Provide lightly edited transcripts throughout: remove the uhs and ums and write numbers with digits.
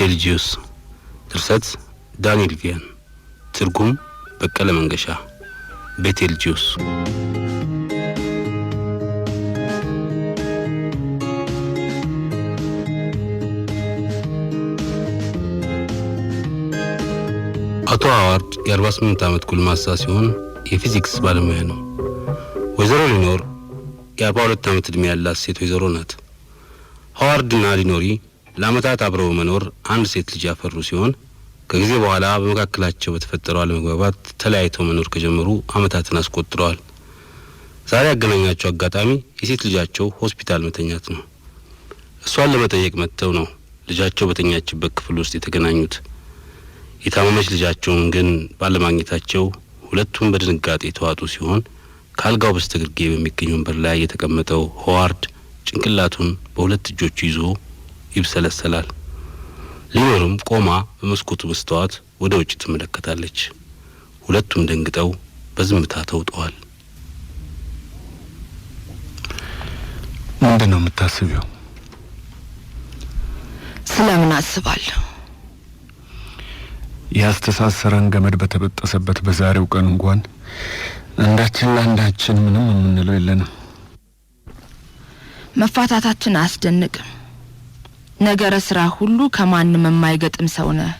ቤቴልጂዮስ ድርሰት ዳንኤል ቪያን ትርጉም በቀለ መንገሻ ቤቴልጂዮስ አቶ ሃዋርድ የ48 ዓመት ጎልማሳ ሲሆን የፊዚክስ ባለሙያ ነው። ወይዘሮ ሊኖር የ42 ዓመት ዕድሜ ያላት ሴት ወይዘሮ ናት። ሃዋርድና ሊኖሪ ለዓመታት አብረው መኖር አንድ ሴት ልጅ ያፈሩ ሲሆን ከጊዜ በኋላ በመካከላቸው በተፈጠረው አለመግባባት ተለያይተው መኖር ከጀመሩ ዓመታትን አስቆጥረዋል። ዛሬ ያገናኛቸው አጋጣሚ የሴት ልጃቸው ሆስፒታል መተኛት ነው። እሷን ለመጠየቅ መጥተው ነው ልጃቸው በተኛችበት ክፍል ውስጥ የተገናኙት። የታመመች ልጃቸውን ግን ባለማግኘታቸው ሁለቱም በድንጋጤ ተዋጡ ሲሆን ካልጋው በስተግርጌ በሚገኝ ወንበር ላይ የተቀመጠው ሃዋርድ ጭንቅላቱን በሁለት እጆቹ ይዞ ይብሰለሰላል። ሊኖርም ቆማ በመስኮቱ መስታወት ወደ ውጭ ትመለከታለች። ሁለቱም ደንግጠው በዝምታ ተውጠዋል። ምንድነው የምታስቢው? ስለምን አስባለሁ? ያስተሳሰረን ገመድ በተበጠሰበት በዛሬው ቀን እንኳን አንዳችን ለአንዳችን ምንም የምንለው የለንም። መፋታታችን አያስደንቅም። ነገረ ስራ ሁሉ ከማንም የማይገጥም ሰው ነህ።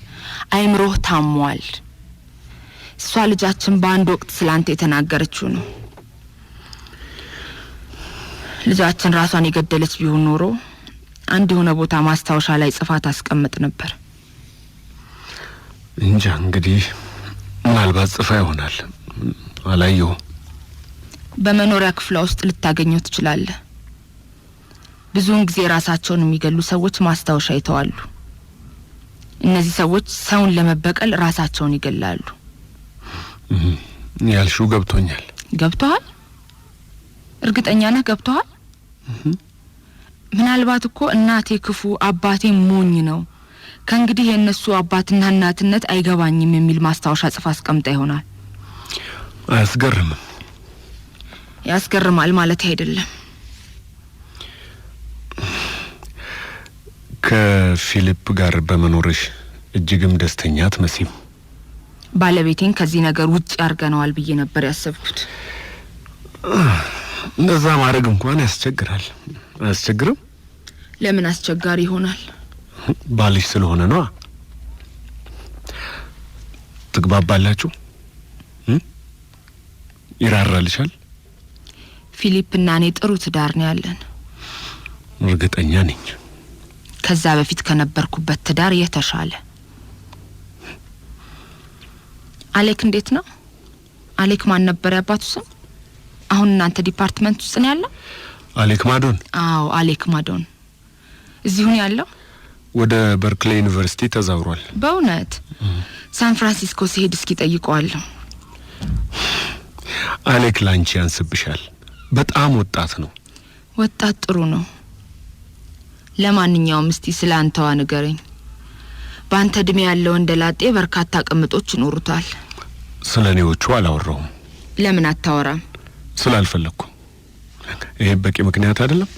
አይምሮህ ታሟል። እሷ ልጃችን በአንድ ወቅት ስላንተ የተናገረችው ነው። ልጃችን ራሷን የገደለች ቢሆን ኖሮ አንድ የሆነ ቦታ ማስታወሻ ላይ ጽፋት አስቀምጥ ነበር። እንጃ እንግዲህ ምናልባት ጽፋ ይሆናል። አላየው። በመኖሪያ ክፍሏ ውስጥ ልታገኘው ትችላለህ። ብዙውን ጊዜ ራሳቸውን የሚገሉ ሰዎች ማስታወሻ ይተዋሉ። እነዚህ ሰዎች ሰውን ለመበቀል ራሳቸውን ይገላሉ። ያልሽው ገብቶኛል። ገብቷል? እርግጠኛ ነህ ገብቷል? ምናልባት እኮ እናቴ ክፉ አባቴ ሞኝ ነው፣ ከእንግዲህ የነሱ አባትና እናትነት አይገባኝም የሚል ማስታወሻ ጽፋ አስቀምጣ ይሆናል። አያስገርምም? ያስገርማል ማለት አይደለም። ከፊሊፕ ጋር በመኖርሽ እጅግም ደስተኛ አትመስይም። ባለቤቴን ከዚህ ነገር ውጭ አርገነዋል ብዬ ነበር ያሰብኩት። እንደዛ ማድረግ እንኳን ያስቸግራል። አያስቸግርም? ለምን አስቸጋሪ ይሆናል? ባልሽ ስለሆነ ነው። ትግባባላችሁ? ይራራልሻል? ፊሊፕና እኔ ጥሩ ትዳር ነው ያለን። እርግጠኛ ነኝ። ከዛ በፊት ከነበርኩበት ትዳር የተሻለ። አሌክ እንዴት ነው? አሌክ ማን ነበር ያባቱ ስም? አሁን እናንተ ዲፓርትመንት ውስጥ ነው ያለው? አሌክ ማዶን። አዎ አሌክ ማዶን እዚሁ ነው ያለው? ወደ በርክሌይ ዩኒቨርሲቲ ተዛውሯል። በእውነት? ሳን ፍራንሲስኮ ሲሄድ እስኪ ጠይቀዋለሁ። አሌክ ላንቺ ያንስብሻል። በጣም ወጣት ነው። ወጣት ጥሩ ነው። ለማንኛውም እስቲ ስላንተዋ ንገረኝ። ባንተ እድሜ ያለው እንደላጤ በርካታ ቅምጦች ይኖሩታል። ስለኔዎቹ አላወራውም። ለምን አታወራም? ስላልፈለኩ። ይሄ በቂ ምክንያት አይደለም?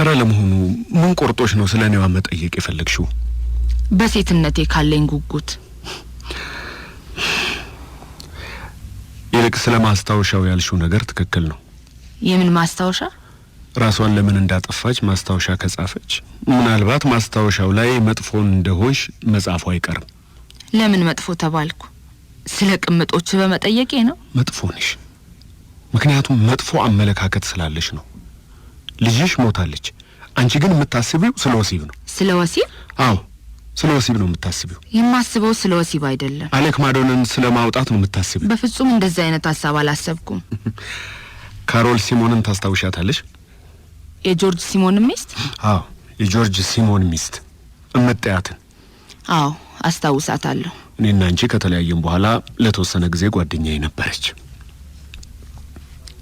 አረ ለመሆኑ ምን ቆርጦሽ ነው ስለኔዋ መጠየቅ የፈለግሽው? በሴትነቴ ካለኝ ጉጉት። ይልቅ ስለ ማስታወሻው ያልሽው ነገር ትክክል ነው። የምን ማስታወሻ? ራሷን ለምን እንዳጠፋች ማስታወሻ ከጻፈች ምናልባት ማስታወሻው ላይ መጥፎን እንደሆንሽ መጻፉ አይቀርም። ለምን መጥፎ ተባልኩ? ስለ ቅምጦች በመጠየቄ ነው? መጥፎ ነሽ። ምክንያቱም መጥፎ አመለካከት ስላለሽ ነው። ልጅሽ ሞታለች። አንቺ ግን የምታስቢው ስለ ወሲብ ነው። ስለ ወሲብ? አዎ ስለ ወሲብ ነው የምታስቢው። የማስበው ስለ ወሲብ አይደለም። አሌክ ማዶንን ስለ ማውጣት ነው የምታስቢው። በፍጹም እንደዚህ አይነት ሐሳብ አላሰብኩም። ካሮል ሲሞንን ታስታውሻታለሽ? የጆርጅ ሲሞን ሚስት? አዎ የጆርጅ ሲሞን ሚስት እምትያትን? አዎ አስታውሳታለሁ። እኔና አንቺ ከተለያየን በኋላ ለተወሰነ ጊዜ ጓደኛዬ ነበረች።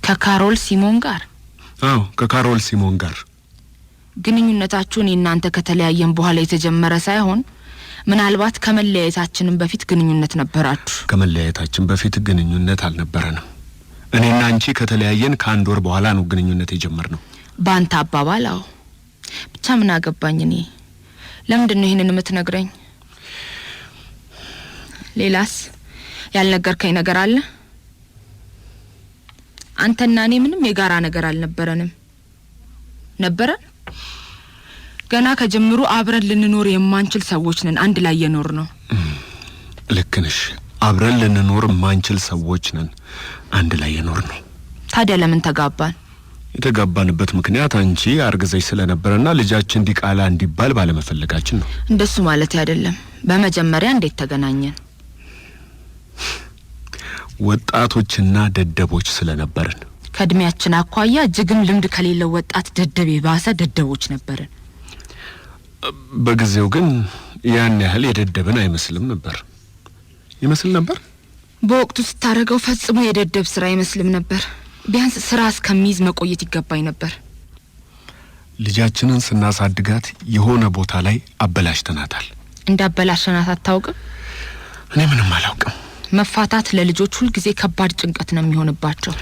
ከካሮል ሲሞን ጋር? አዎ ከካሮል ሲሞን ጋር። ግንኙነታችሁ እናንተ ከተለያየን በኋላ የተጀመረ ሳይሆን ምናልባት ከመለያየታችንም በፊት ግንኙነት ነበራችሁ? ከመለያየታችን በፊት ግንኙነት አልነበረንም። እኔና አንቺ ከተለያየን ከአንድ ወር በኋላ ነው ግንኙነት የጀመርነው። ባንተ አባባል? አዎ ብቻ ምን አገባኝ እኔ። ለምንድን ነው ይሄንን የምትነግረኝ? ሌላስ ያልነገርከኝ ነገር አለ? አንተና እኔ ምንም የጋራ ነገር አልነበረንም። ነበረን? ገና ከጀምሩ አብረን ልንኖር የማንችል ሰዎች ነን። አንድ ላይ የኖር ነው። ልክ ነሽ። አብረን ልንኖር የማንችል ሰዎች ነን። አንድ ላይ የኖር ነው። ታዲያ ለምን ተጋባን? የተጋባንበት ምክንያት አንቺ አርግዘሽ ስለነበረና ልጃችን ዲቃላ እንዲባል ባለመፈለጋችን ነው። እንደሱ ማለት አይደለም። በመጀመሪያ እንዴት ተገናኘን? ወጣቶችና ደደቦች ስለነበርን። ከእድሜያችን አኳያ እጅግም ልምድ ከሌለው ወጣት ደደብ የባሰ ደደቦች ነበርን። በጊዜው ግን ያን ያህል የደደብን አይመስልም ነበር። ይመስል ነበር። በወቅቱ ስታረገው ፈጽሞ የደደብ ስራ አይመስልም ነበር። ቢያንስ ስራ እስከሚይዝ መቆየት ይገባኝ ነበር። ልጃችንን ስናሳድጋት የሆነ ቦታ ላይ አበላሽተናታል። እንዳበላሽናት አታውቅም? እኔ ምንም አላውቅም። መፋታት ለልጆች ሁሉ ጊዜ ከባድ ጭንቀት ነው የሚሆንባቸው።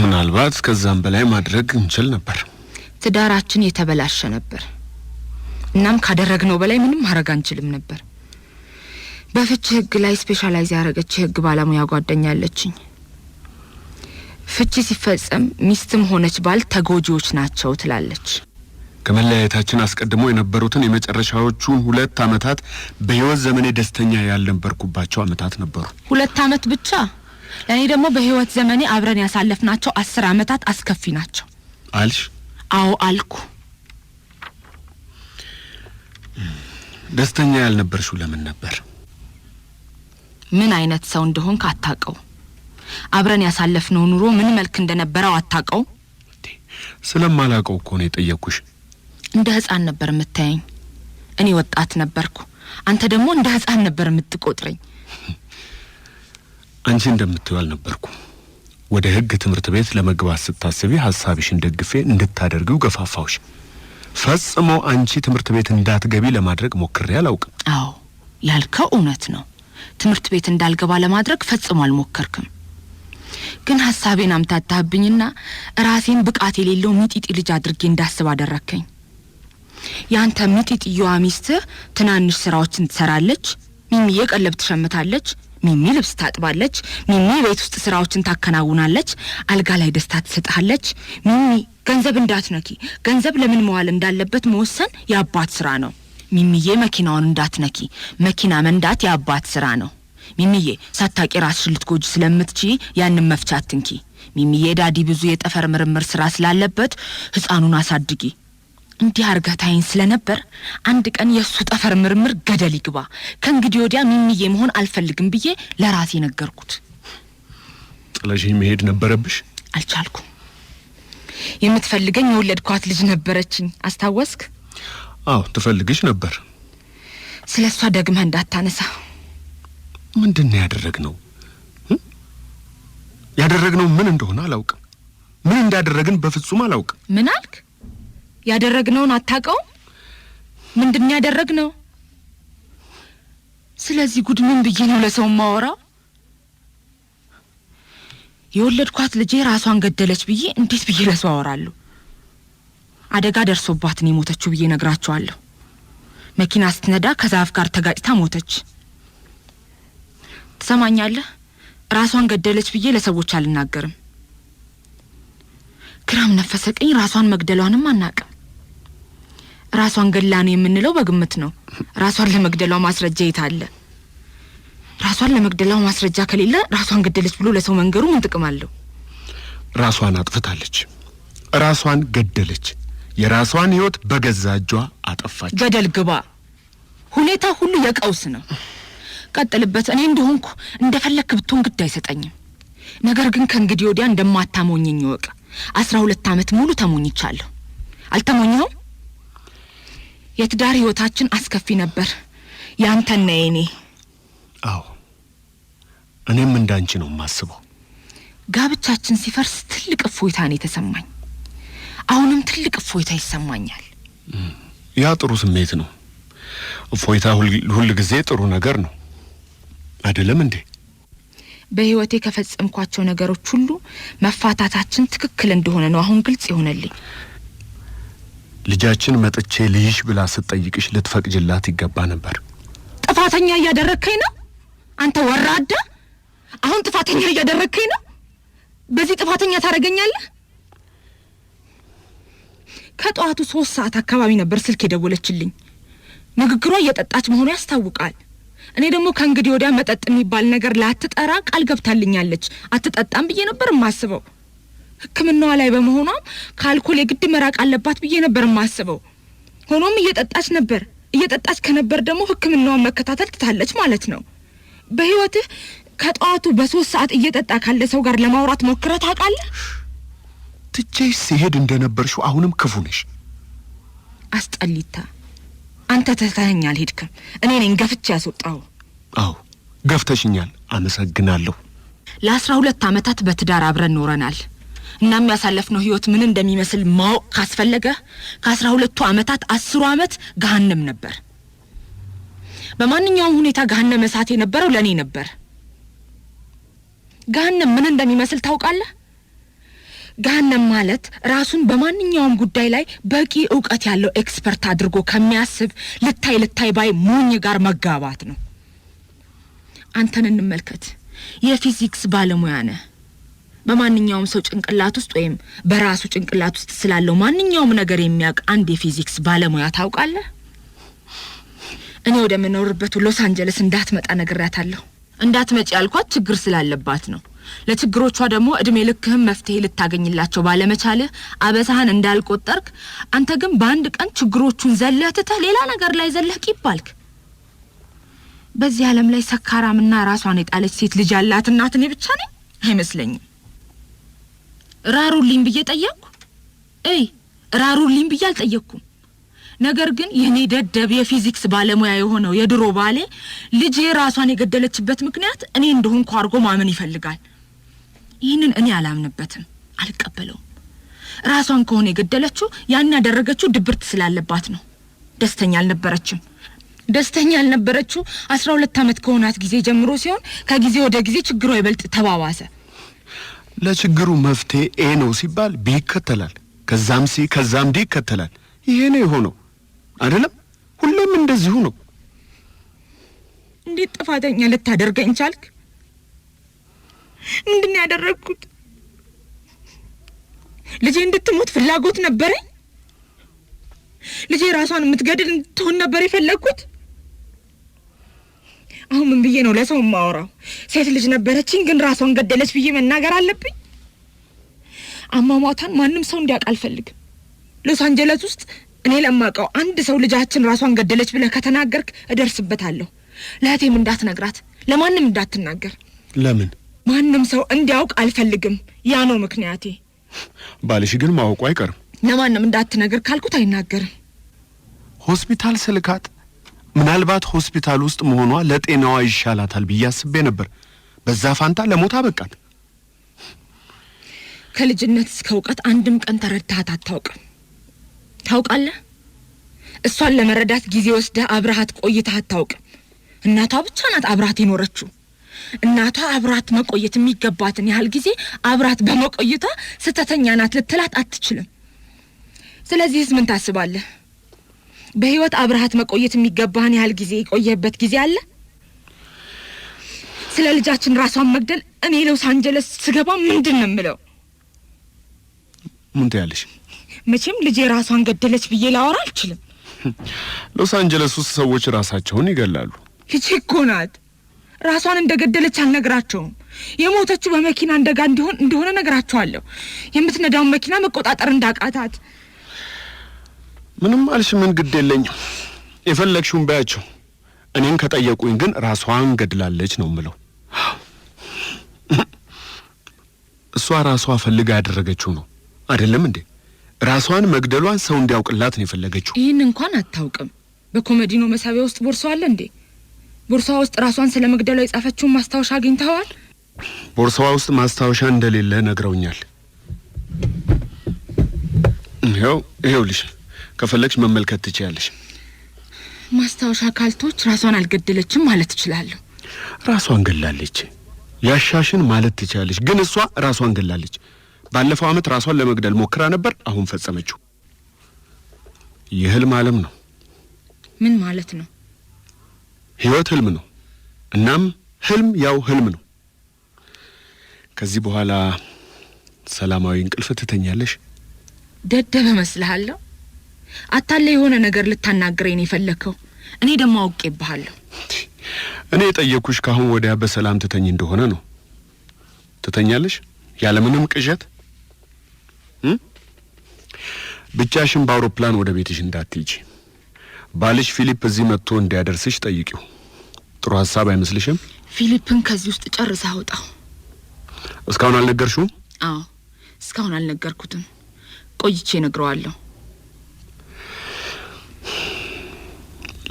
ምናልባት ከዛም በላይ ማድረግ እንችል ነበር። ትዳራችን የተበላሸ ነበር። እናም ካደረግነው በላይ ምንም ማድረግ አንችልም ነበር። በፍቺ ህግ ላይ ስፔሻላይዝ ያደረገች ህግ ባለሙያ ጓደኛለችኝ። ፍቺ ሲፈጸም ሚስትም ሆነች ባል ተጎጂዎች ናቸው ትላለች። ከመለያየታችን አስቀድሞ የነበሩትን የመጨረሻዎቹን 2 አመታት በህይወት ዘመኔ ደስተኛ ያልነበርኩባቸው አመታት ነበሩ። 2 አመት ብቻ? ለኔ ደግሞ በህይወት ዘመኔ አብረን ያሳለፍናቸው 10 አመታት አስከፊ ናቸው አልሽ? አዎ አልኩ። ደስተኛ ያልነበርሽው ለምን ነበር? ምን አይነት ሰው እንደሆን ካታቀው? አብረን ያሳለፍነው ኑሮ ምን መልክ እንደነበረው አታቀው? ስለማላቀው እኮ ነው የጠየቅኩሽ። እንደ ህፃን ነበር የምታየኝ። እኔ ወጣት ነበርኩ። አንተ ደግሞ እንደ ህፃን ነበር የምትቆጥረኝ። አንቺ እንደምትይው አልነበርኩም። ወደ ህግ ትምህርት ቤት ለመግባት ስታስቢ ሐሳብሽን ደግፌ እንድታደርጊው ገፋፋውሽ። ፈጽሞ አንቺ ትምህርት ቤት እንዳትገቢ ለማድረግ ሞክሬ አላውቅም። አዎ ያልከው እውነት ነው። ትምህርት ቤት እንዳልገባ ለማድረግ ፈጽሞ አልሞከርኩም። ግን ሐሳቤን አምታታብኝና ራሴን ብቃት የሌለው ሚጢጢ ልጅ አድርጌ እንዳስብ አደረከኝ። ያንተ ሚጢጢዋ ሚስት ትናንሽ ስራዎችን ትሰራለች። ሚሚ ቀለብ ትሸምታለች። ሚሚ ልብስ ታጥባለች። ሚሚ ቤት ውስጥ ስራዎችን ታከናውናለች። አልጋ ላይ ደስታ ትሰጣለች። ሚሚ ገንዘብ እንዳትነኪ፣ ገንዘብ ለምን መዋል እንዳለበት መወሰን የአባት ስራ ነው። ሚሚዬ መኪናውን እንዳትነኪ፣ መኪና መንዳት የአባት ስራ ነው። ሚሚዬ ሳታቂ ራስሽን ልትጎጂ ስለምትችይ ያንን መፍቻ አትንኪ። ሚሚዬ ዳዲ ብዙ የጠፈር ምርምር ስራ ስላለበት ህፃኑን አሳድጊ። እንዲህ አርጋታይን ስለነበር አንድ ቀን የሱ ጠፈር ምርምር ገደል ይግባ፣ ከእንግዲህ ወዲያ ሚሚዬ መሆን አልፈልግም ብዬ ለራሴ ነገርኩት። ጥለሽኝ መሄድ ነበረብሽ? አልቻልኩም። የምትፈልገኝ የወለድኳት ልጅ ነበረችኝ። አስታወስክ? አዎ ትፈልግሽ ነበር። ስለሷ ደግመህ እንዳታነሳ። ምንድነው ያደረግነው? ያደረግነው ምን እንደሆነ አላውቅም። ምን እንዳደረግን በፍጹም አላውቅም። ምን አልክ? ያደረግነውን አታውቀው? ምንድነው ያደረግነው? ስለዚህ ጉድ ምን ብዬ ነው ለሰው ማወራው? የወለድኳት ልጄ ራሷን ገደለች ብዬ እንዴት ብዬ ለሰው አወራለሁ? አደጋ ደርሶባት ነው የሞተችው ብዬ ነግራቸዋለሁ። መኪና ስትነዳ ከዛፍ ጋር ተጋጭታ ሞተች። ትሰማኛለህ? ራሷን ገደለች ብዬ ለሰዎች አልናገርም። ግራም ነፈሰ ቀኝ ራሷን መግደሏንም አናውቅም። ራሷን ገላ ነው የምንለው በግምት ነው። ራሷን ለመግደሏ ማስረጃ የት አለ? ራሷን ለመግደሏ ማስረጃ ከሌለ ራሷን ገደለች ብሎ ለሰው መንገሩ ምን ጥቅም አለው? ራሷን አጥፍታለች። ራሷን ገደለች። የራሷን ህይወት በገዛ እጇ አጠፋች። ገደል ግባ። ሁኔታ ሁሉ የቀውስ ነው። ቀጥልበት። እኔ እንደሆንኩ እንደፈለክ ብትሆን ግድ አይሰጠኝም። ነገር ግን ከእንግዲህ ወዲያ እንደማታሞኘኝ ወቅ 12 አመት ሙሉ ተሞኝቻለሁ። አልተሞኘሁም? የትዳር ህይወታችን አስከፊ ነበር፣ ያንተና የኔ። አዎ እኔም እንዳንቺ ነው የማስበው። ጋብቻችን ሲፈርስ ትልቅ እፎይታ ነው የተሰማኝ። አሁንም ትልቅ እፎይታ ይሰማኛል። ያ ጥሩ ስሜት ነው። እፎይታ ሁሉ ጊዜ ጥሩ ነገር ነው አይደለም እንዴ? በህይወቴ ከፈጸምኳቸው ነገሮች ሁሉ መፋታታችን ትክክል እንደሆነ ነው አሁን ግልጽ ይሆነልኝ። ልጃችን መጥቼ ልይሽ ብላ ስትጠይቅሽ ልትፈቅጅላት ይገባ ነበር። ጥፋተኛ እያደረከኝ ነው አንተ ወራዳ። አሁን ጥፋተኛ እያደረከኝ ነው። በዚህ ጥፋተኛ ታረጋኛለህ? ከጧቱ 3 ሰዓት አካባቢ ነበር ስልክ የደወለችልኝ። ንግግሯ እየጠጣች መሆኑ ያስታውቃል። እኔ ደግሞ ከእንግዲህ ወዲያ መጠጥ የሚባል ነገር ላትጠራ ቃል ገብታልኛለች። አትጠጣም ብዬ ነበር የማስበው። ሕክምናዋ ላይ በመሆኗም ከአልኮል የግድ መራቅ አለባት ብዬ ነበር የማስበው። ሆኖም እየጠጣች ነበር። እየጠጣች ከነበር ደግሞ ሕክምናዋን መከታተል ትታለች ማለት ነው። በህይወትህ ከጧቱ በ3 ሰዓት እየጠጣ ካለ ሰው ጋር ለማውራት ሞክረህ ታውቃለህ? ትቼሽ ሲሄድ እንደነበርሽው አሁንም ክፉ ነሽ። አስጠሊታ፣ አንተ ተተኸኝ አልሄድክም። እኔ ነኝ ገፍቼ ያስወጣው። አዎ ገፍተሽኛል፣ አመሰግናለሁ። ለ12 ዓመታት በትዳር አብረን ኖረናል። እናም ያሳለፍነው ህይወት ምን እንደሚመስል ማወቅ ካስፈለገ ከ12ቱ ዓመታት 10 ዓመት ገሃነም ነበር። በማንኛውም ሁኔታ ገሃነም እሳት የነበረው ለኔ ነበር። ገሃነም ምን እንደሚመስል ታውቃለህ? ገሃነም ማለት ራሱን በማንኛውም ጉዳይ ላይ በቂ ዕውቀት ያለው ኤክስፐርት አድርጎ ከሚያስብ ልታይ ባይ ሞኝ ጋር መጋባት ነው። አንተን እንመልከት። የፊዚክስ ባለሙያ ነህ። በማንኛውም ሰው ጭንቅላት ውስጥ ወይም በራሱ ጭንቅላት ውስጥ ስላለው ማንኛውም ነገር የሚያውቅ አንድ የፊዚክስ ባለሙያ ታውቃለህ? እኔ ወደ ምኖርበት ሎስ አንጀለስ እንዳትመጣ ነግሬያታለሁ። እንዳትመጪ ያልኳት ችግር ስላለባት ነው። ለችግሮቿ ደግሞ እድሜ ልክህም መፍትሄ ልታገኝላቸው ባለመቻልህ አበሳህን እንዳልቆጠርክ፣ አንተ ግን በአንድ ቀን ችግሮቹን ዘለህ ትተህ ሌላ ነገር ላይ ዘለህ ቂባልክ። በዚህ ዓለም ላይ ሰካራምና ራሷን የጣለች ሴት ልጅ ያላት እናት እኔ ብቻ ነኝ? አይመስለኝም። ራሩልኝ ብዬ ጠየቅኩ? ራሩልኝ ብዬ አልጠየቅኩም። ነገር ግን የኔ ደደብ የፊዚክስ ባለሙያ የሆነው የድሮ ባሌ ልጄ ራሷን የገደለችበት ምክንያት እኔ እንደሆንኩ አድርጎ ማመን ይፈልጋል። ይህንን እኔ አላምንበትም፣ አልቀበለውም። ራሷን ከሆነ የገደለችው ያን ያደረገችው ድብርት ስላለባት ነው። ደስተኛ አልነበረችው 12 ዓመት ከሆናት ጊዜ ጀምሮ ሲሆን ከጊዜ ወደ ጊዜ ችግሯ ይበልጥ ተባባሰ። ለችግሩ መፍትሄ ኤ ነው ሲባል ቢ ይከተላል፣ ከዛም ሲ ከዛም ዲ ይከተላል። ይሄ ነው የሆነው አይደለም? ሁሉም እንደዚሁ ነው። እንዴት ጥፋተኛ ልታደርገኝ ቻልክ? ምንድን ያደረግኩት? ልጄ እንድትሞት ፍላጎት ነበረኝ? ልጄ ራሷን የምትገድል እንድትሆን ነበር የፈለግኩት? አሁን ምን ብዬ ነው ለሰው ማወራው? ሴት ልጅ ነበረችኝ ግን ራሷን ገደለች ብዬ መናገር አለብኝ? አሟሟቷን ማንም ሰው እንዲያውቅ አልፈልግም። ሎስ አንጀለስ ውስጥ እኔ ለማውቀው አንድ ሰው ልጃችን ራሷን ገደለች ብለህ ከተናገርክ እደርስበታለሁ። ለእህቴም እንዳትነግራት፣ ለማንም እንዳትናገር። ለምን? ማንም ሰው እንዲያውቅ አልፈልግም። ያ ነው ምክንያቴ። ባልሽ ግን ማወቁ አይቀርም። ለማንም እንዳትነግር ካልኩት አይናገርም። ሆስፒታል ስልካት ምናልባት ሆስፒታል ውስጥ መሆኗ ለጤናዋ ይሻላታል ብዬ አስቤ ነበር። በዛ ፋንታ ለሞት አበቃት። ከልጅነት እስከ እውቀት አንድም ቀን ተረዳሃት አታውቅም። ታውቃለህ? እሷን ለመረዳት ጊዜ ወስደህ አብረሃት ቆይተህ አታውቅም። እናቷ ብቻ ናት አብራት የኖረችው። እናቷ አብራት መቆየት የሚገባትን ያህል ጊዜ አብራት በመቆየቷ ስተተኛ ናት ልትላት አትችልም። ስለዚህስ ምን ታስባለህ? በህይወት አብራት መቆየት የሚገባህን ያህል ጊዜ የቆየበት ጊዜ አለ? ስለ ልጃችን ራሷን መግደል እኔ ሎስ አንጀለስ ስገባ ምንድን ነው የምለው? ምን ትያለሽ? መቼም ልጄ ራሷን ገደለች ብዬ ላወራ አልችልም። ሎስ አንጀለስ ውስጥ ሰዎች ራሳቸውን ይገላሉ። ልጄ እኮ ናት። ራሷን እንደገደለች አልነግራቸውም። የሞተችው በመኪና አደጋ እንደሆነ ነግራቸዋለሁ። የምትነዳውን መኪና መቆጣጠር እንዳቃታት። ምንም አልሽ ምን ግድ የለኝም። የፈለግሽውን በያቸው። እኔን ከጠየቁኝ ግን ራሷን ገድላለች ነው የምለው። እሷ ራሷ ፈልጋ ያደረገችው ነው አይደለም እንዴ? ራሷን መግደሏን ሰው እንዲያውቅላት ነው የፈለገችው። ይህን እንኳን አታውቅም። በኮሜዲኖ መሳቢያ ውስጥ ቦርሳው አለ እንዴ? ቦርሳዋ ውስጥ ራሷን ስለ መግደሏ የጻፈችውን ማስታወሻ አግኝተዋል? ቦርሳዋ ውስጥ ማስታወሻ እንደሌለ ነግረውኛል። ይኸውልሽ ከፈለግሽ መመልከት ትችያለሽ። ማስታወሻ ካልቶች ራሷን አልገደለችም ማለት እችላለሁ። ራሷን ገላለች ያሻሽን ማለት ትችያለሽ። ግን እሷ ራሷን ገላለች። ባለፈው ዓመት ራሷን ለመግደል ሞክራ ነበር፣ አሁን ፈጸመችው። የህልም ዓለም ነው። ምን ማለት ነው? ህይወት ህልም ነው። እናም ህልም ያው ህልም ነው። ከዚህ በኋላ ሰላማዊ እንቅልፍ ትተኛለሽ? ደደብ መስልሃለሁ? አታለ የሆነ ነገር ልታናግረኝ ነው የፈለከው? እኔ ደግሞ አውቄብሃለሁ። እኔ የጠየኩሽ ካሁን ወዲያ በሰላም ትተኝ እንደሆነ ነው። ትተኛለሽ ያለምንም ቅዠት? ብቻሽን በአውሮፕላን ወደ ቤትሽ እንዳትሄጂ። ባልሽ ፊሊፕ እዚህ መጥቶ እንዲያደርስሽ ጠይቂው። ጥሩ ሐሳብ አይመስልሽም? ፊሊፕን ከዚህ ውስጥ ጨርሰህ አውጣው። እስካሁን አልነገርሽውም? አዎ፣ እስካሁን አልነገርኩትም። ቆይቼ እነግረዋለሁ።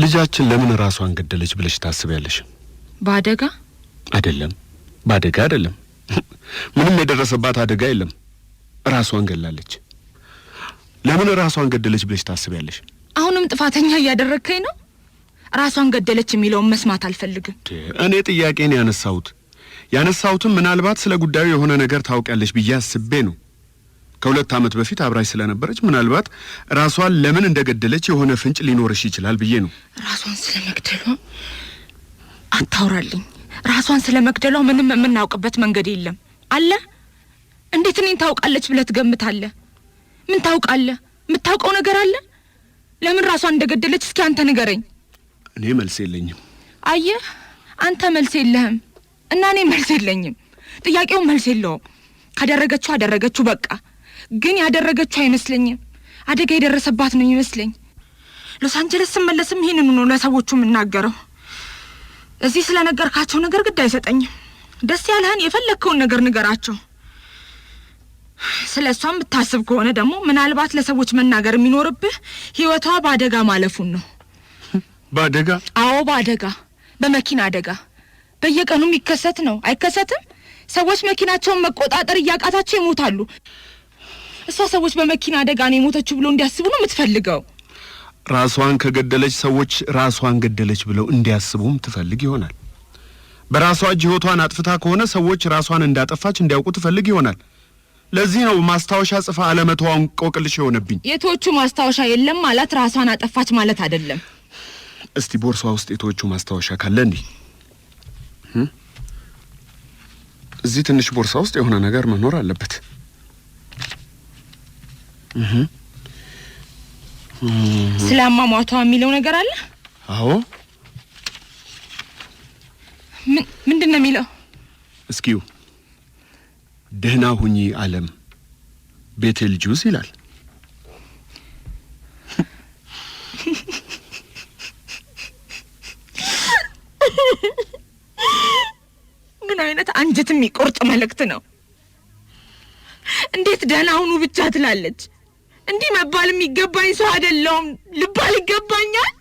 ልጃችን ለምን ራሷን ገደለች ብለሽ ታስቢያለሽ? በአደጋ አይደለም፣ በአደጋ አይደለም። ምንም የደረሰባት አደጋ የለም። ራሷን ገላለች። ለምን ራሷን ገደለች ብለሽ ታስቢያለሽ? አሁንም ጥፋተኛ እያደረግከኝ ነው። ራሷን ገደለች የሚለውን መስማት አልፈልግም። እኔ ጥያቄን ያነሳሁትም ምናልባት ስለ ጉዳዩ የሆነ ነገር ታውቂያለሽ ብዬ አስቤ ነው። ከ2 ዓመት በፊት አብራሽ ስለነበረች ምናልባት ራሷን ለምን እንደገደለች የሆነ ፍንጭ ሊኖርሽ ይችላል ብዬ ነው። ራሷን ስለመግደሏ አታውራልኝ። ራሷን ስለመግደሏ ምንም የምናውቅበት መንገድ የለም አለ። እንዴት እኔን ታውቃለች ብለህ ትገምታለህ? ምን ታውቃለህ? የምታውቀው ነገር አለ? ለምን ራሷን እንደገደለች እስኪ አንተ ንገረኝ። እኔ መልስ የለኝም። አየህ፣ አንተ መልስ የለህም እና እኔ መልስ የለኝም። ጥያቄው መልስ የለውም። ካደረገችው አደረገችው በቃ። ግን ያደረገችው አይመስለኝም። አደጋ የደረሰባት ነው ይመስለኝ። ሎስ አንጀለስ ስመለስም ይሄንን ነው ለሰዎቹ የምናገረው። እዚህ ስለነገርካቸው ነገር ግድ አይሰጠኝም። ደስ ያለህን የፈለግከውን ነገር ንገራቸው። ስለሷም ብታስብ ከሆነ ደግሞ ምናልባት ለሰዎች መናገር የሚኖርብህ ህይወቷ በአደጋ ማለፉን ነው። በአደጋ? አዎ በአደጋ፣ በመኪና አደጋ። በየቀኑ የሚከሰት ነው አይከሰትም? ሰዎች መኪናቸውን መቆጣጠር እያቃታቸው ይሞታሉ። እሷ ሰዎች በመኪና አደጋ ነው የሞተችው ብሎ እንዲያስቡ ነው የምትፈልገው። ራሷን ከገደለች ሰዎች ራሷን ገደለች ብለው እንዲያስቡም ትፈልግ ይሆናል። በራሷ እጅ ህይወቷን አጥፍታ ከሆነ ሰዎች ራሷን እንዳጠፋች እንዲያውቁ ትፈልግ ይሆናል። ለዚህ ነው ማስታወሻ ጽፋ አለመተዋን ቆቅልሽ የሆነብኝ። የቶቹ ማስታወሻ የለም ማለት ራሷን አጠፋች ማለት አይደለም። እስቲ ቦርሷ ውስጥ የቶቹ ማስታወሻ ካለ እንዴ? እዚህ ትንሽ ቦርሳ ውስጥ የሆነ ነገር መኖር አለበት። ስለ አሟሟቷ የሚለው ነገር አለ? አዎ። ምንድን ነው የሚለው? እስኪው ደህና ሁኚ ዓለም ቤተልጁስ ይላል። ምን አይነት አንጀት የሚቆርጥ መልእክት ነው! እንዴት ደህና ሁኑ ብቻ ትላለች? እንዲህ መባል የሚገባኝ ሰው አይደለሁም ልባል ይገባኛል?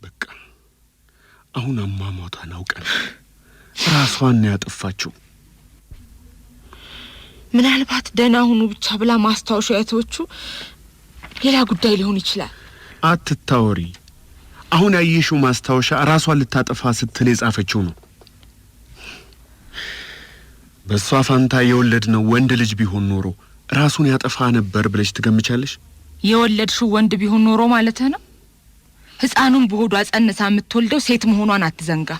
በቃ አሁን አሟሟቷን አውቀን ራሷን ያጠፋችው። ምናልባት ደህና ሁኑ ብቻ ብላ ማስታወሻ ያተወቹ ሌላ ጉዳይ ሊሆን ይችላል። አትታወሪ። አሁን ያየሽው ማስታወሻ ራሷን ልታጠፋ ስትል የጻፈችው ነው። በሷ ፋንታ የወለድነው ወንድ ልጅ ቢሆን ኖሮ ራሱን ያጠፋ ነበር ብለሽ ትገምቻለሽ? የወለድሽው ወንድ ቢሆን ኖሮ ማለት ነው? ሕፃኑን በሆዷ ጸንሳ የምትወልደው ሴት መሆኗን አትዘንጋ።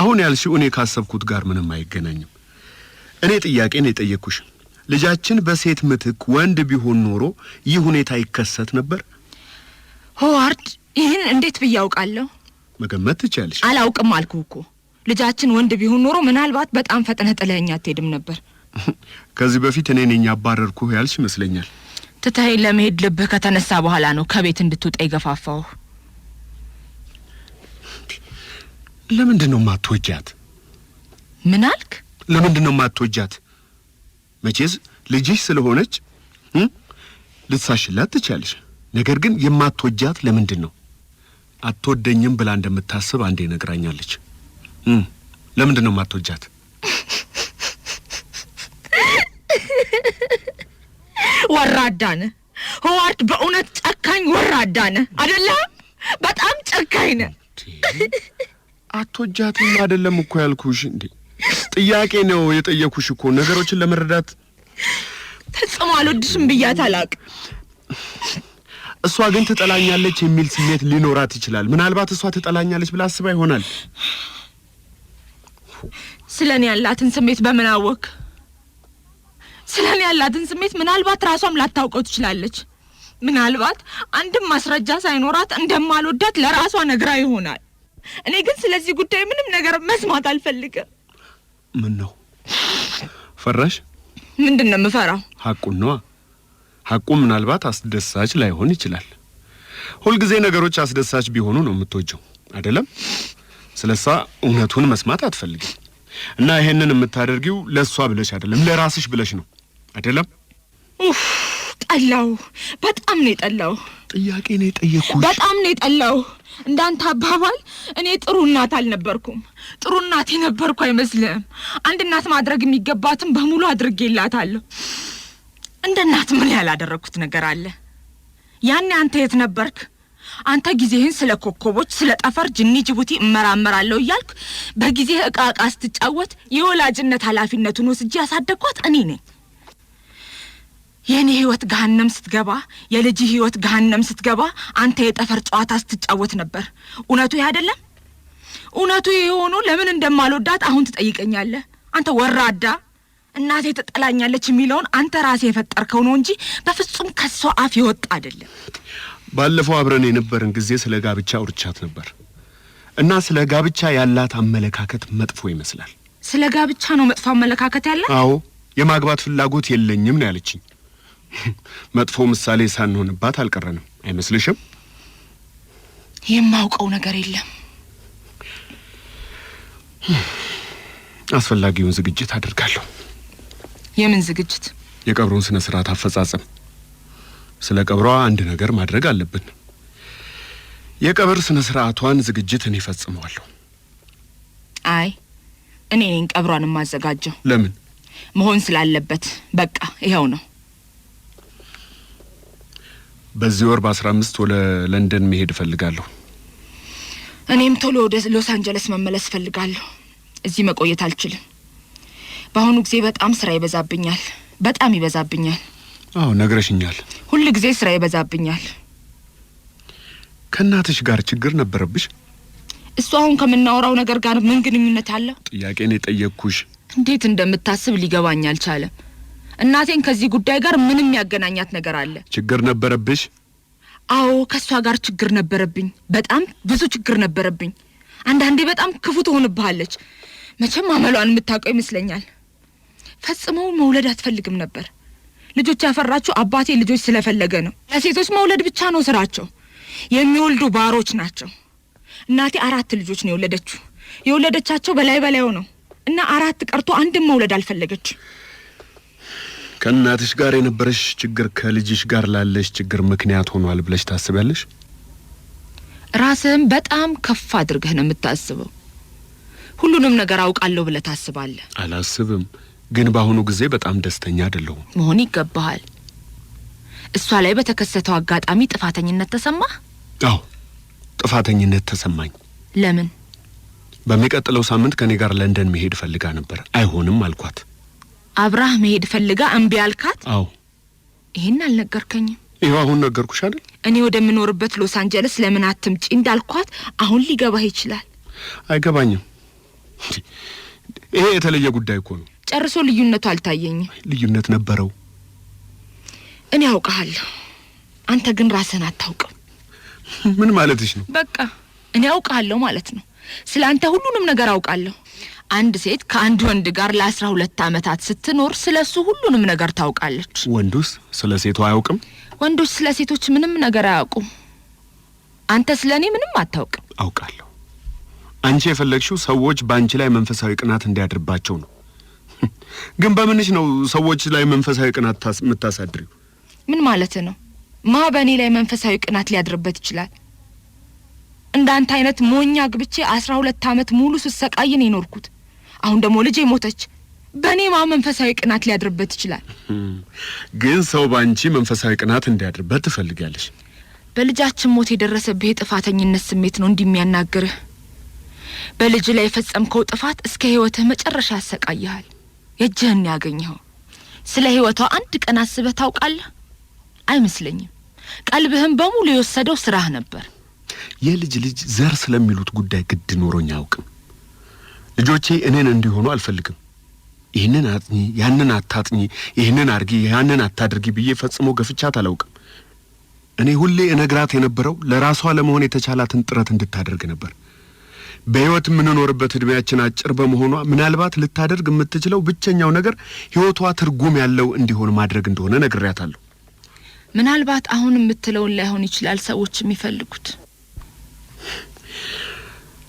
አሁን ያልሽው እኔ ካሰብኩት ጋር ምንም አይገናኝም። እኔ ጥያቄን የጠየቅኩሽ ልጃችን በሴት ምትክ ወንድ ቢሆን ኖሮ ይህ ሁኔታ ይከሰት ነበር? ሆዋርድ፣ ይህን እንዴት ብዬ አውቃለሁ? መገመት ትችያለሽ። አላውቅም አልኩህ እኮ። ልጃችን ወንድ ቢሆን ኖሮ ምናልባት በጣም ፈጥነህ ጥለኸኝ አትሄድም ነበር። ከዚህ በፊት እኔ ነኝ ያባረርኩህ ያልሽ ይመስለኛል። ትተኸኝ ለመሄድ ልብህ ከተነሳ በኋላ ነው ከቤት እንድትወጣ የገፋፋው። ለምንድን ነው የማትወጃት? ምን አልክ? ለምንድን ነው የማትወጃት? መቼስ ልጅሽ ስለሆነች ልትሳሽላት ትችያለሽ። ነገር ግን የማትወጃት ለምንድን ነው? አትወደኝም ብላ እንደምታስብ አንዴ ነግራኛለች። ለምንድን ነው የማትወጃት? ወራዳ ነህ ሆዋርድ፣ በእውነት ጨካኝ ወራዳ ነህ አይደለም? በጣም ጨካኝ ነህ። አትወጃትም አይደለም እኮ ያልኩሽ። እንዴ ጥያቄ ነው የጠየኩሽ እኮ ነገሮችን ለመረዳት ፈጽሞ አልወድሽም ብያት አላውቅም። እሷ ግን ትጠላኛለች የሚል ስሜት ሊኖራት ይችላል። ምናልባት እሷ ትጠላኛለች ብላ አስባ ይሆናል። ስለኔ ያላትን ስሜት በምን አወቅ? ስለኔ ያላትን ስሜት ምናልባት ራሷም ላታውቀው ትችላለች። ምናልባት አንድም ማስረጃ ሳይኖራት እንደማልወዳት ለራሷ ነግራ ይሆናል። እኔ ግን ስለዚህ ጉዳይ ምንም ነገር መስማት አልፈልግም። ምን ነው ፈራሽ? ምንድነው የምፈራው? ሐቁን ነው። ሐቁ ምናልባት አስደሳች ላይሆን ይችላል። ሁልጊዜ ነገሮች አስደሳች ቢሆኑ ነው የምትወጂው አይደለም? ስለሷ እውነቱን መስማት አትፈልጊም። እና ይሄንን የምታደርጊው ለሷ ብለሽ አይደለም፣ ለራስሽ ብለሽ ነው አይደለም? ኡፍ ጠላው። በጣም ነው የጠላው። ጥያቄ ነው የጠየቅኩሽ። በጣም ነው የጠላው። እንዳንተ አባባል እኔ ጥሩ እናት አልነበርኩም። ጥሩ እናት የነበርኩ አይመስልም። አንድ እናት ማድረግ የሚገባትን በሙሉ አድርጌላታለሁ። እንደ እናት ምን ያላደረኩት ነገር አለ? ያኔ አንተ የት ነበርክ? አንተ ጊዜህን ስለ ኮከቦች፣ ስለ ጠፈር፣ ጅኒ፣ ጅቡቲ እመራመራለሁ እያልክ በጊዜ ዕቃ ስትጫወት የወላጅነት ኃላፊነቱን ወስጄ ያሳደግኳት እኔ ነኝ። የኔ ህይወት ገሃነም ስትገባ፣ የልጅ ህይወት ገሃነም ስትገባ አንተ የጠፈር ጨዋታ ስትጫወት ነበር። እውነቱ ይሄ አይደለም? እውነቱ ይሄ ሆኖ ለምን እንደማልወዳት አሁን ትጠይቀኛለህ? አንተ ወራዳ። እናቴ ትጠላኛለች የሚለውን አንተ ራስህ የፈጠርከው ነው እንጂ በፍጹም ከሷ አፍ ይወጣ አይደለም። ባለፈው አብረን የነበረን ጊዜ ስለ ጋብቻ አውርቻት ነበር እና ስለ ጋብቻ ያላት አመለካከት መጥፎ ይመስላል። ስለ ጋብቻ ነው መጥፎ አመለካከት ያለ? አዎ፣ የማግባት ፍላጎት የለኝም ነው ያለችኝ። መጥፎ ምሳሌ ሳንሆንባት አልቀረንም አይመስልሽም? የማውቀው ነገር የለም። አስፈላጊውን ዝግጅት አድርጋለሁ። የምን ዝግጅት? የቀብሩን ስነ ስርዓት አፈጻጸም። ስለ ቀብሯ አንድ ነገር ማድረግ አለብን። የቀብር ስነ ስርዓቷን ዝግጅት እኔ ፈጽመዋለሁ። አይ እኔ ነኝ ቀብሯን ማዘጋጀው። ለምን? መሆን ስላለበት በቃ ይሄው ነው። በዚህ ወር በ15 ወደ ለንደን መሄድ እፈልጋለሁ። እኔም ቶሎ ወደ ሎስ አንጀለስ መመለስ እፈልጋለሁ። እዚህ መቆየት አልችልም። በአሁኑ ጊዜ በጣም ስራ ይበዛብኛል። በጣም ይበዛብኛል። አዎ ነግረሽኛል። ሁሉ ጊዜ ስራ ይበዛብኛል። ከእናትሽ ጋር ችግር ነበረብሽ? እሱ አሁን ከምናወራው ነገር ጋር ምን ግንኙነት አለው? ጥያቄን የጠየቅኩሽ። እንዴት እንደምታስብ ሊገባኝ አልቻለም። እናቴን ከዚህ ጉዳይ ጋር ምንም ያገናኛት ነገር አለ? ችግር ነበረብሽ? አዎ ከሷ ጋር ችግር ነበረብኝ። በጣም ብዙ ችግር ነበረብኝ። አንዳንዴ በጣም ክፉ ትሆንብሃለች። መቼም አመሏን የምታውቀው ይመስለኛል። ፈጽሞ መውለድ አትፈልግም ነበር። ልጆች ያፈራችሁ አባቴ ልጆች ስለፈለገ ነው። ለሴቶች መውለድ ብቻ ነው ስራቸው። የሚወልዱ ባሮች ናቸው። እናቴ 4 ልጆች ነው የወለደችው። የወለደቻቸው በላዩ ነው እና 4 ቀርቶ አንድም መውለድ አልፈለገች። ከእናትሽ ጋር የነበረሽ ችግር ከልጅሽ ጋር ላለሽ ችግር ምክንያት ሆኗል ብለሽ ታስቢያለሽ? ራስህን በጣም ከፍ አድርገህ ነው የምታስበው። ሁሉንም ነገር አውቃለሁ ብለህ ታስባለህ። አላስብም፣ ግን በአሁኑ ጊዜ በጣም ደስተኛ አይደለሁም። መሆን ይገባሃል። እሷ ላይ በተከሰተው አጋጣሚ ጥፋተኝነት ተሰማህ? አዎ ጥፋተኝነት ተሰማኝ። ለምን? በሚቀጥለው ሳምንት ከኔ ጋር ለንደን መሄድ ፈልጋ ነበር። አይሆንም አልኳት። አብራህ መሄድ ፈልጋ እምቢ አልካት? አዎ። ይሄን አልነገርከኝም። ይሄው አሁን ነገርኩሽ አይደል? እኔ ወደምኖርበት ሎስ አንጀለስ ለምን አትምጪ እንዳልኳት አሁን ሊገባህ ይችላል። አይገባኝም። ይሄ የተለየ ጉዳይ እኮ ነው። ጨርሶ ልዩነቱ አልታየኝም። ልዩነት ነበረው። እኔ አውቃለሁ፣ አንተ ግን ራስህን አታውቅም። ምን ማለትሽ ነው? በቃ እኔ አውቃለሁ ማለት ነው። ስላንተ ሁሉንም ነገር አውቃለሁ። አንድ ሴት ከአንድ ወንድ ጋር ለ12 ዓመታት ስትኖር ስለሱ ሁሉንም ነገር ታውቃለች። ወንዱስ ስለ ሴቷ አያውቅም? ወንዶች ስለ ሴቶች ምንም ነገር አያውቁም። አንተ ስለኔ ምንም አታውቅም። አውቃለሁ። አንቺ የፈለግሽው ሰዎች ባንቺ ላይ መንፈሳዊ ቅናት እንዲያድርባቸው ነው። ግን በምንሽ ነው ሰዎች ላይ መንፈሳዊ ቅናት የምታሳድሪው? ምን ማለት ነው? በእኔ ላይ መንፈሳዊ ቅናት ሊያድርበት ይችላል? እንዳንተ አይነት ሞኛ ግብቼ 12 ዓመት ሙሉ ስሰቃይን የኖርኩት። አሁን ደግሞ ልጄ ሞተች። በእኔ መንፈሳዊ ቅናት ሊያድርበት ይችላል? ግን ሰው ባንቺ መንፈሳዊ ቅናት እንዲያድርበት ትፈልጊያለሽ? በልጃችን ሞት የደረሰብህ የጥፋተኝነት ስሜት ነው እንደሚያናግርህ። በልጅ ላይ የፈጸምከው ጥፋት እስከ ህይወትህ መጨረሻ ያሰቃይሃል። የእጅህን ያገኘኸው። ስለ ህይወቷ አንድ ቀን አስበህ ታውቃለህ? አይመስለኝም። ቀልብህን በሙሉ የወሰደው ስራህ ነበር። የልጅ ዘር ስለሚሉት ጉዳይ ግድ ኖሮኝ አያውቅም። ልጆቼ እኔን እንዲሆኑ አልፈልግም። ይህንን አጥኚ፣ ያንን አታጥኚ፣ ይህንን አርጊ፣ ያንን አታድርጊ ብዬ ፈጽሞ ገፍቻት አላውቅም። እኔ ሁሌ እነግራት የነበረው ለራሷ ለመሆን የተቻላትን ጥረት እንድታደርግ ነበር። በህይወት የምንኖርበት እድሜያችን አጭር በመሆኗ ምናልባት ልታደርግ የምትችለው ብቸኛው ነገር ህይወቷ ትርጉም ያለው እንዲሆን ማድረግ እንደሆነ ነግሬያታለሁ። ምናልባት አሁን የምትለውን ላይሆን ይችላል ሰዎች የሚፈልጉት።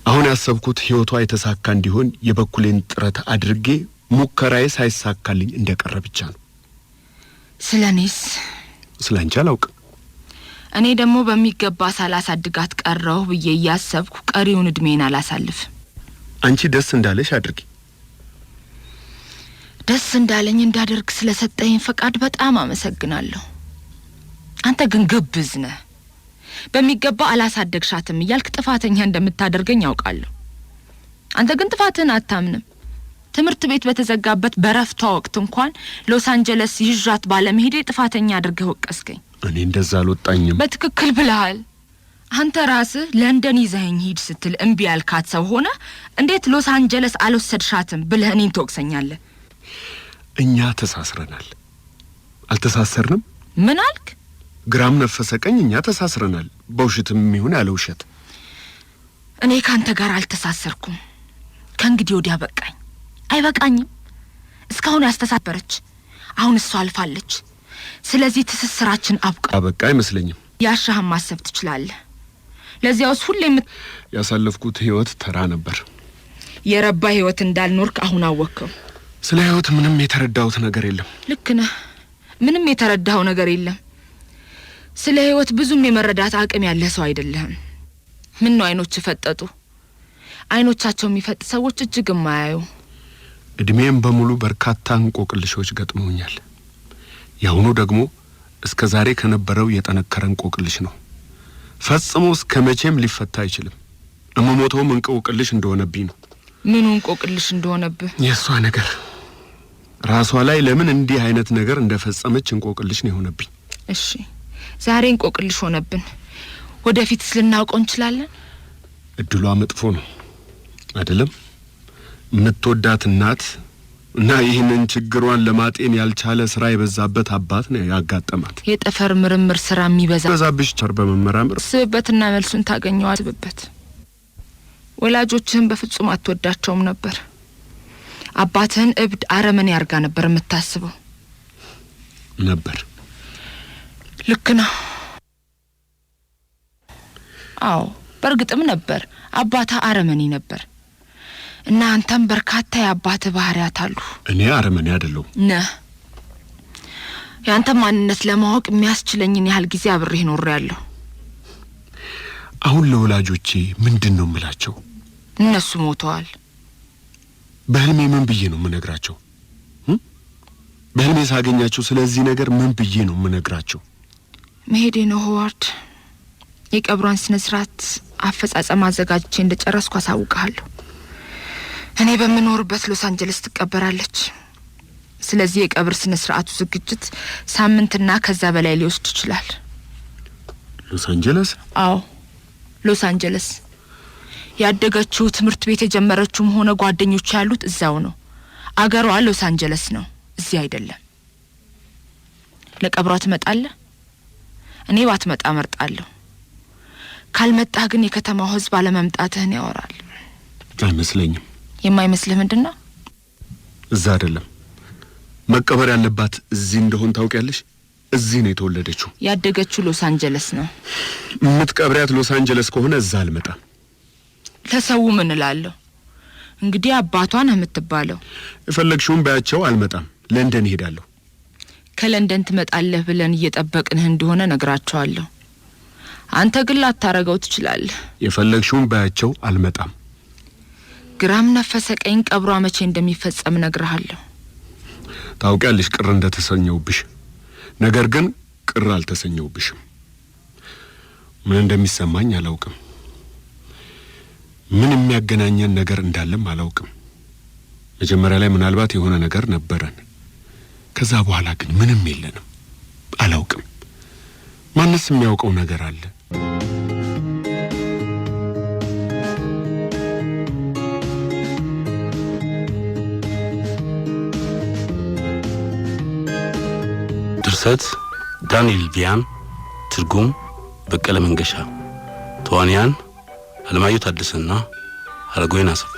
አሁን ያሰብኩት ህይወቷ የተሳካ እንዲሆን የበኩሌን ጥረት አድርጌ ሙከራዬ ሳይሳካልኝ እንደቀረ ብቻ ነው። ስለኔስ? ስላንቺ አላውቅም። እኔ ደግሞ በሚገባ ሳላሳድጋት ቀረሁ ብዬ እያሰብኩ ቀሪውን እድሜን አላሳልፍ። አንቺ ደስ እንዳለሽ አድርጊ። ደስ እንዳለኝ እንዳደርግ ስለሰጠኝ ፈቃድ በጣም አመሰግናለሁ። አንተ ግን ግብዝ ነህ። በሚገባ አላሳደግሻትም እያልክ ጥፋተኛ እንደምታደርገኝ ያውቃለሁ። አንተ ግን ጥፋትህን አታምንም። ትምህርት ቤት በተዘጋበት በረፍቷ ወቅት እንኳን ሎስ አንጀለስ ይዣት ባለመሄዴ ጥፋተኛ አድርገህ ወቀስከኝ። እኔ እንደዛ አልወጣኝም። በትክክል ብለሃል። አንተ ራስህ ለንደን ይዘኸኝ ሂድ ስትል እምቢ ያልካት ሰው ሆነ እንዴት ሎስ አንጀለስ አልወሰድሻትም ብለህ እኔን ትወቅሰኛለህ? እኛ ተሳስረናል። አልተሳሰርንም? ምን አልክ? ግራም ነፈሰ ቀኝ እኛ ተሳስረናል። በውሸትም ይሁን ያለ ውሸት። እኔ ካንተ ጋር አልተሳሰርኩም። ከእንግዲህ ወዲያ በቃኝ። አይበቃኝም? እስካሁን ያስተሳበረች አሁን እሷ አልፋለች። ስለዚህ ትስስራችን አበቃ አይመስለኝም። ያሻህም ማሰብ ትችላለህ። ለዚያውስ ሁሌም ያሳለፍኩት ህይወት ተራ ነበር። የረባ ህይወት እንዳልኖርክ አሁን አወቅከው። ስለ ህይወት ምንም የተረዳሁት ነገር የለም። ልክ ነህ። ምንም የተረዳኸው ነገር የለም። ስለ ህይወት ብዙም የመረዳት አቅም ያለ ሰው አይደለህም። ምን ነው አይኖች ፈጠጡ? አይኖቻቸው የሚፈጥ ሰዎች እጅግ የማያዩ። እድሜም በሙሉ በርካታ እንቆቅልሾች ገጥመውኛል። ያሁኑ ደግሞ እስከ ዛሬ ከነበረው የጠነከረ እንቆቅልሽ ነው። ፈጽሞ እስከ መቼም ሊፈታ አይችልም። እመሞተውም እንቆቅልሽ እንደሆነብኝ ነው። ምኑ እንቆቅልሽ እንደሆነብህ? የሷ ነገር ራሷ ላይ ለምን እንዲህ አይነት ነገር እንደፈጸመች እንቆቅልሽ ነው የሆነብኝ። እሺ ዛሬ እንቆቅልሽ ሆነብን። ወደፊትስ ልናውቀው እንችላለን? እድሏ መጥፎ ነው አይደለም? የምትወዳት እናት እና ይህንን ችግሯን ለማጤን ያልቻለ ስራ የበዛበት አባት ነው ያጋጠማት። የጠፈር ምርምር ስራ የሚበዛብሽ ቸር በመመራመር ስብበትና መልሱን ታገኘው። አስብበት። ወላጆችህን በፍጹም አትወዳቸውም ነበር። አባትህን እብድ አረመኔ ያርጋ ነበር የምታስበው ነበር። ልክ ነው። አዎ በእርግጥም ነበር። አባትህ አረመኔ ነበር እና አንተም በርካታ የአባትህ ባህሪያት አሉ። እኔ አረመኔ አይደለሁም ነህ። ያንተ ማንነት ለማወቅ የሚያስችለኝን ያህል ጊዜ አብሬህ ኖሬያለሁ። አሁን ለወላጆቼ ምንድነው የምላቸው? እነሱ ሞተዋል። በህልሜ ምን ብዬ ነው የምነግራቸው? በህልሜ ሳገኛቸው ስለዚህ ነገር ምን ብዬ ነው የምነግራቸው? መሄዴ ነው ሆዋርድ። የቀብሯን ስነ ስርዓት አፈጻጸም አዘጋጅቼ እንደጨረስኩ አሳውቃለሁ። እኔ በመኖርበት ሎስ አንጀለስ ትቀበራለች። ስለዚህ የቀብር ስነ ስርዓቱ ዝግጅት ሳምንትና ከዛ በላይ ሊወስድ ይችላል። ሎስ አንጀለስ? አዎ ሎስ አንጀለስ። ያደገችው ትምህርት ቤት የጀመረችውም ሆነ ጓደኞች ያሉት እዛው ነው። አገሯ ሎስ አንጀለስ ነው፣ እዚህ አይደለም። ለቀብሯ ትመጣለህ? እኔ ባትመጣ መርጣለሁ። ካልመጣህ ግን የከተማው ህዝብ አለመምጣትህን ያወራል። አይመስለኝም። የማይመስልህ ምንድነው? እዛ አይደለም መቀበር ያለባት፣ እዚህ እንደሆን ታውቂያለሽ። እዚህ ነው የተወለደችው። ያደገችው ሎስ አንጀለስ ነው። የምትቀብሪያት ሎስ አንጀለስ ከሆነ እዛ አልመጣም። ለሰው ምን እላለሁ? እንግዲህ አባቷን የምትባለው የፈለግሽውን ባያቸው አልመጣም። ለንደን እሄዳለሁ። ከለንደን ትመጣለህ ብለን እየጠበቅንህ እንደሆነ ነግራቸዋለሁ። አንተ ግን ላታረገው ትችላለህ። የፈለግሽውን ባያቸው አልመጣም። ግራም ነፈሰ ቀኝ ቀብሯ መቼ እንደሚፈጸም ነግርሃለሁ። ታውቂያለሽ ቅር እንደተሰኘውብሽ። ነገር ግን ቅር አልተሰኘውብሽም። ምን እንደሚሰማኝ አላውቅም። ምን የሚያገናኘን ነገር እንዳለም አላውቅም። መጀመሪያ ላይ ምናልባት የሆነ ነገር ነበረን። ከዛ በኋላ ግን ምንም የለንም። አላውቅም። ማንስ የሚያውቀው ነገር አለ? ድርሰት ዳንኤል ቪያን፣ ትርጉም በቀለ መንገሻ፣ ተዋንያን አለማየሁ ታደሰና አረጋዊን አሰፋ።